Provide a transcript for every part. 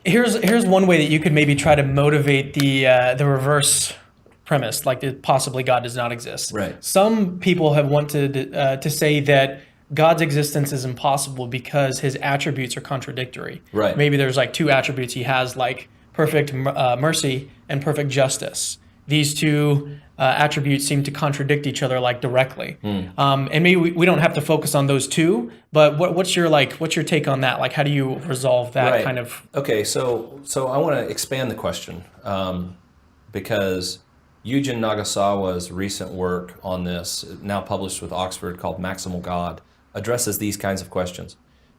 Here's one way that you could maybe try to motivate the reverse premise, like that possibly God does not exist. Right. Some people have wanted to say that God's existence is impossible because his attributes are contradictory. Right. Maybe there's like two attributes he has, like perfect mercy and perfect justice. These two attributes seem to contradict each other like directly. And maybe we don't have to focus on those two, but what's your take on that? Like, how do you resolve that Right. kind of? Okay, so I want to expand the question because Yujin Nagasawa's recent work on this, now published with Oxford, called Maximal God, addresses these kinds of questions.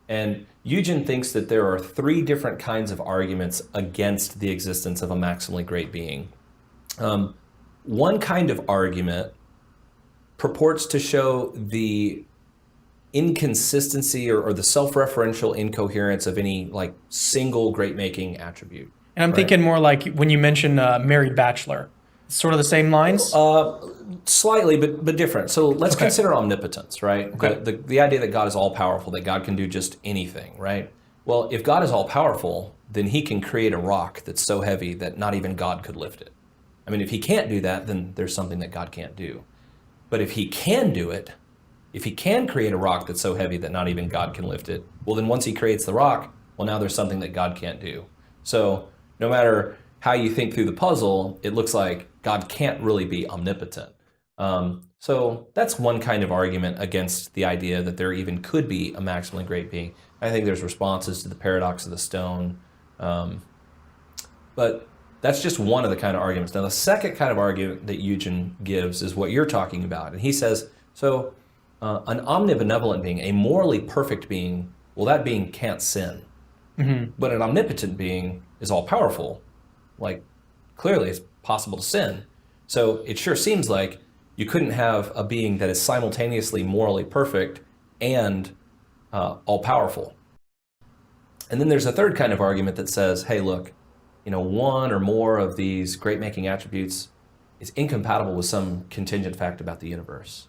And Yujin thinks that there are three different kinds of arguments against the existence of a maximally great being. One kind of argument purports to show the inconsistency or the self-referential incoherence of any like single great-making attribute. And I'm thinking more like when you mention married bachelor, sort of the same lines. Slightly, but different. So let's Okay. consider omnipotence, right? Okay. The idea that God is all-powerful, that God can do just anything, right? Well, if God is all-powerful, then he can create a rock that's so heavy that not even God could lift it. I mean, if he can't do that, then there's something that God can't do. But if he can do it, if he can create a rock that's so heavy that not even God can lift it, well, then once he creates the rock, well, now there's something that God can't do. So no matter how you think through the puzzle, it looks like God can't really be omnipotent. So that's one kind of argument against the idea that there even could be a maximally great being. I think there's responses to the paradox of the stone. But that's just one of the kind of arguments. Now, the second kind of argument that Eugen gives is what you're talking about. And he says, so an omnibenevolent being, a morally perfect being, well, that being can't sin. But an omnipotent being is all-powerful. Like, clearly it's possible to sin. So it sure seems like you couldn't have a being that is simultaneously morally perfect and all-powerful. And then there's a third kind of argument that says, hey, look, one or more of these great-making attributes is incompatible with some contingent fact about the universe.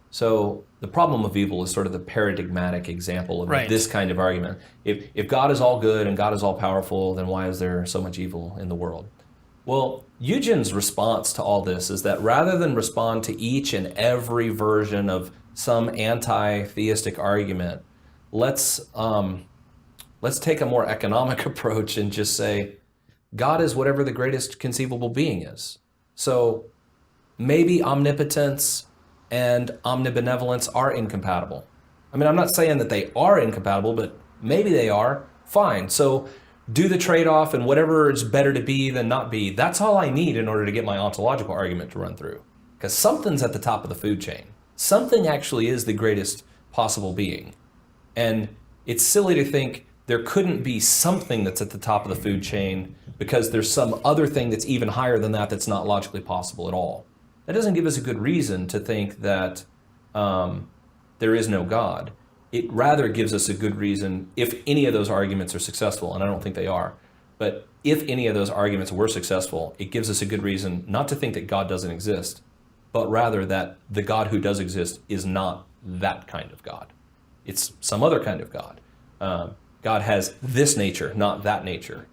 So the problem of evil is sort of the paradigmatic example of Right. this kind of argument. If God is all good and God is all powerful, then why is there so much evil in the world? Well, Eugen's response to all this is that rather than respond to each and every version of some anti-theistic argument, let's take a more economic approach and just say, God is whatever the greatest conceivable being is. So maybe omnipotence and omnibenevolence are incompatible. I mean, I'm not saying that they are incompatible, but maybe they are. Fine. So do the trade-off, and whatever is better to be than not be, that's all I need in order to get my ontological argument to run through. Because something's at the top of the food chain. Something actually is the greatest possible being. And it's silly to think there couldn't be something that's at the top of the food chain because there's some other thing that's even higher than that that's not logically possible at all. That doesn't give us a good reason to think that there is no God. It rather gives us a good reason if any of those arguments are successful, and I don't think they are, but if any of those arguments were successful, it gives us a good reason not to think that God doesn't exist, but rather that the God who does exist is not that kind of God. It's some other kind of God. God has this nature, not that nature.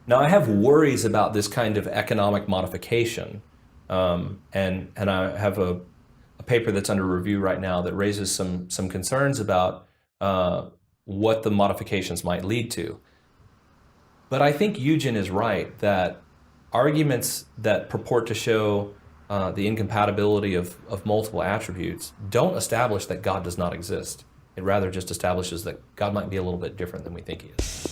Now, I have worries about this kind of economic modification, and I have a paper that's under review right now that raises some concerns about what the modifications might lead to. But I think Eugen is right that arguments that purport to show the incompatibility of multiple attributes don't establish that God does not exist. It rather just establishes that God might be a little bit different than we think he is.